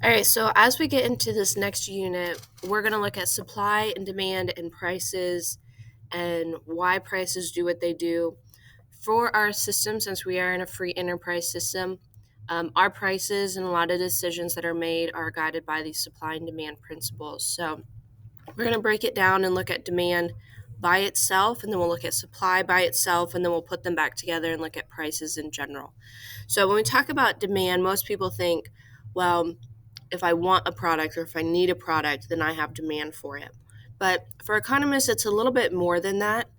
All right, so as we get into this next unit, we're going to look at supply and demand and prices and why prices do what they do. For our system, since we are in a free enterprise system, our prices and a lot of decisions that are made are guided by these supply and demand principles. So we're going to break it down and look at demand by itself, and then we'll look at supply by itself, and then we'll put them back together and look at prices in general. So when we talk about demand, most people think, well, if I want a product or if I need a product, then I have demand for it. But for economists, it's a little bit more than that.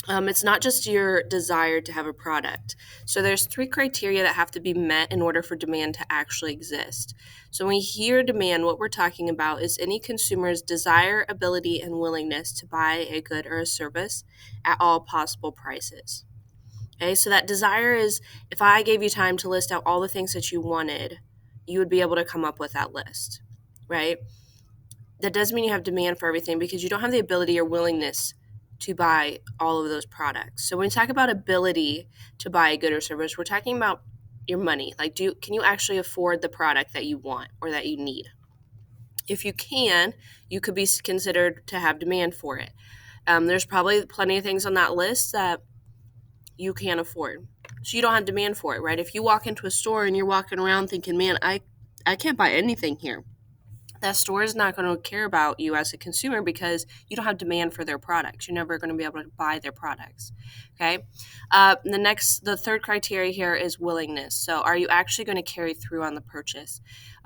It's not just your desire to have a product. So there's three criteria that have to be met in order for demand to actually exist. So when we hear demand, what we're talking about is any consumer's desire, ability, and willingness to buy a good or a service at all possible prices. Okay, so that desire is if I gave you time to list out all the things that you wanted, you would be able to come up with that list, right? That doesn't mean you have demand for everything because you don't have the ability or willingness to buy all of those products. So when we talk about ability to buy a good or service, we're talking about your money. Like, can you actually afford the product that you want or that you need? If you can, you could be considered to have demand for it. There's probably plenty of things on that list that you can't afford. So you don't have demand for it, right? If you walk into a store and you're walking around thinking, man, I can't buy anything here, that store is not going to care about you as a consumer because you don't have demand for their products. You're never going to be able to buy their products. Okay. The third criteria here is willingness. So, are you actually going to carry through on the purchase?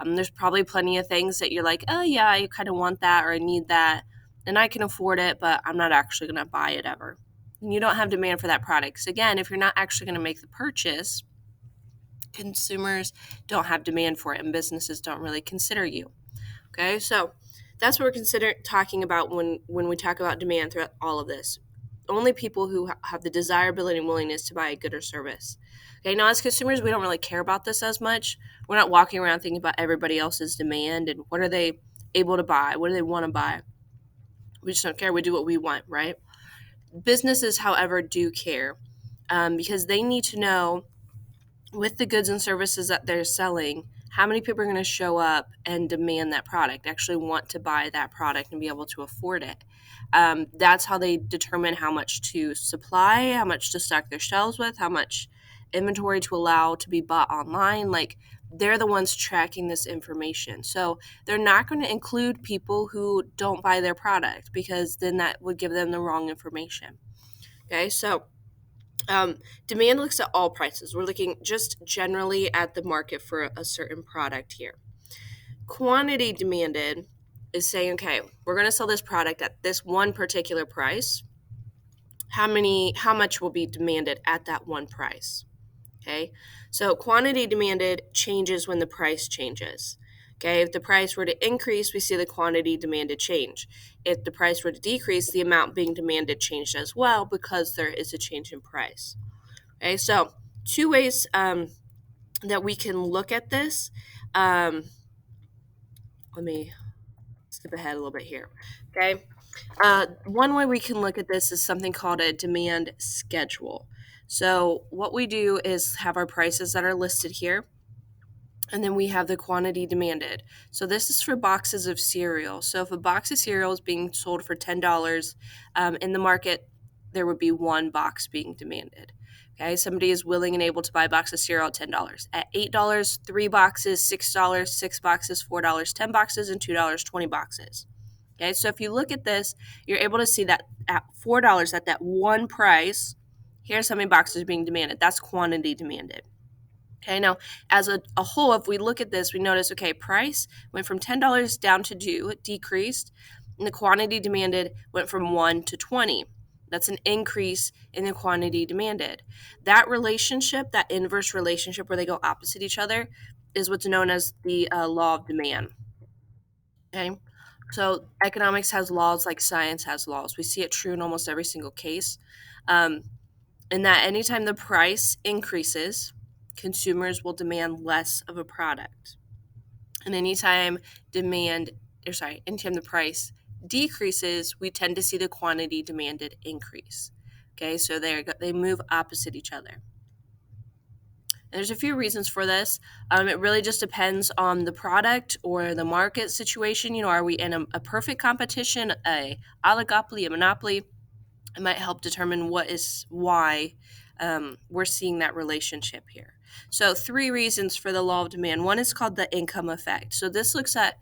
There's probably plenty of things that you're like, oh yeah, I kind of want that or I need that, and I can afford it, but I'm not actually going to buy it ever. And you don't have demand for that product. So again, if you're not actually going to make the purchase, consumers don't have demand for it, and businesses don't really consider you. Okay, so that's what we're talking about when we talk about demand throughout all of this. Only people who have the desirability and willingness to buy a good or service. Okay, now as consumers, we don't really care about this as much. We're not walking around thinking about everybody else's demand and what are they able to buy, what do they want to buy. We just don't care. We do what we want, right? Businesses, however, do care because they need to know with the goods and services that they're selling, how many people are going to show up and demand that product, actually want to buy that product and be able to afford it. That's how they determine how much to supply, how much to stock their shelves with, how much inventory to allow to be bought online. Like, they're the ones tracking this information. So they're not going to include people who don't buy their product because then that would give them the wrong information. Okay, so demand looks at all prices. We're looking just generally at the market for a certain product here. Quantity demanded is saying, okay, we're going to sell this product at this one particular price. How much will be demanded at that one price? Okay, so quantity demanded changes when the price changes. Okay, if the price were to increase, we see the quantity demanded change. If the price were to decrease, the amount being demanded changed as well because there is a change in price. Okay, so two ways that we can look at this. Let me skip ahead a little bit here. Okay, one way we can look at this is something called a demand schedule. So what we do is have our prices that are listed here, and then we have the quantity demanded. So this is for boxes of cereal. So if a box of cereal is being sold for $10 in the market, there would be one box being demanded. Okay, somebody is willing and able to buy a box of cereal at $10. At $8, 3 boxes, $6, 6 boxes, $4, 10 boxes, and $2, 20 boxes. Okay, so if you look at this, you're able to see that at $4 at that one price, here's how many boxes are being demanded. That's quantity demanded. Okay, now as a whole, if we look at this, we notice, okay, price went from $10 down to 2, it decreased, and the quantity demanded went from 1 to 20. That's an increase in the quantity demanded. That relationship, that inverse relationship where they go opposite each other, is what's known as the law of demand. Okay, so economics has laws like science has laws. We see it true in almost every single case. In that anytime the price increases, consumers will demand less of a product. And anytime the price decreases, we tend to see the quantity demanded increase. Okay, so they move opposite each other. And there's a few reasons for this. It really just depends on the product or the market situation. Are we in a perfect competition, a oligopoly, a monopoly? It might help determine why we're seeing that relationship here. So, three reasons for the law of demand. One is called the income effect. So, this looks at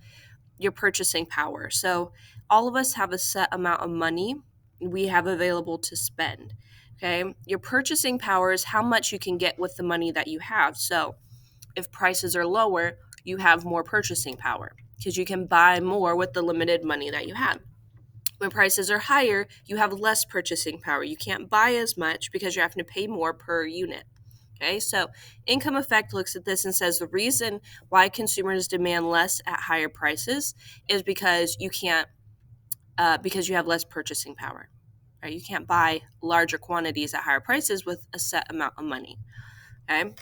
your purchasing power. So, all of us have a set amount of money we have available to spend. Okay. Your purchasing power is how much you can get with the money that you have. So, if prices are lower, you have more purchasing power because you can buy more with the limited money that you have. When prices are higher, you have less purchasing power. You can't buy as much because you're having to pay more per unit. Okay, so income effect looks at this and says the reason why consumers demand less at higher prices is because because you have less purchasing power. Right? You can't buy larger quantities at higher prices with a set amount of money. Okay.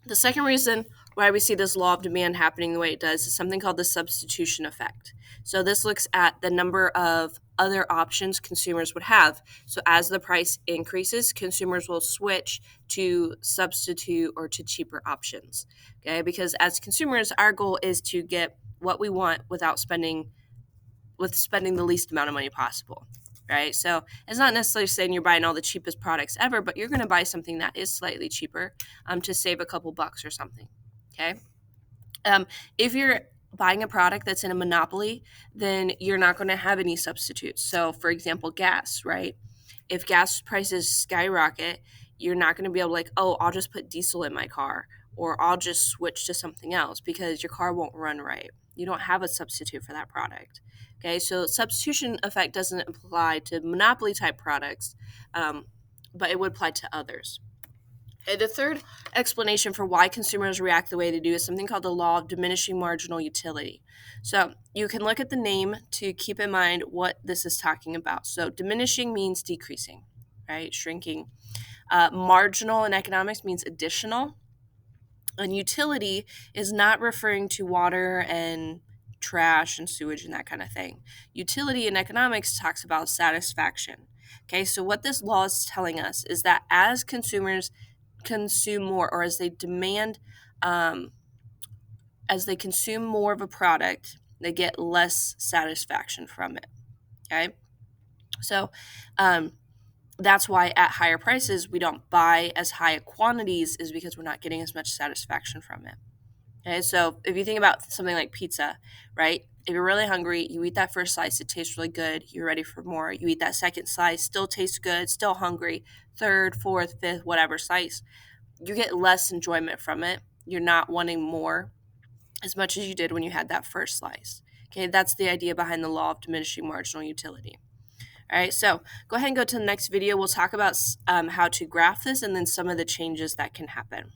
The second reason why we see this law of demand happening the way it does is something called the substitution effect. So this looks at the number of other options consumers would have. So as the price increases, consumers will switch to substitute or to cheaper options. Okay, because as consumers, our goal is to get what we want without spending the least amount of money possible. Right. So it's not necessarily saying you're buying all the cheapest products ever, but you're going to buy something that is slightly cheaper to save a couple bucks or something. Okay. If you're buying a product that's in a monopoly, then you're not going to have any substitutes. So, for example, gas, right? If gas prices skyrocket, you're not going to be able to, like, oh, I'll just put diesel in my car or I'll just switch to something else because your car won't run right. You don't have a substitute for that product. Okay, so substitution effect doesn't apply to monopoly type products, but it would apply to others. The third explanation for why consumers react the way they do is something called the law of diminishing marginal utility. So you can look at the name to keep in mind what this is talking about. So diminishing means decreasing, right? Shrinking. Marginal in economics means additional. And utility is not referring to water and trash and sewage and that kind of thing. Utility in economics talks about satisfaction. Okay, so what this law is telling us is that as consumers consume more, or um, as they consume more of a product, they get less satisfaction from it. Okay, so that's why at higher prices we don't buy as high quantities, is because we're not getting as much satisfaction from it. Okay, so if you think about something like pizza, right? If you're really hungry, you eat that first slice, it tastes really good, you're ready for more. You eat that second slice, still tastes good, still hungry. Third, fourth, fifth, whatever slice, you get less enjoyment from it. You're not wanting more as much as you did when you had that first slice. Okay, that's the idea behind the law of diminishing marginal utility. All right, so go ahead and go to the next video. We'll talk about how to graph this and then some of the changes that can happen.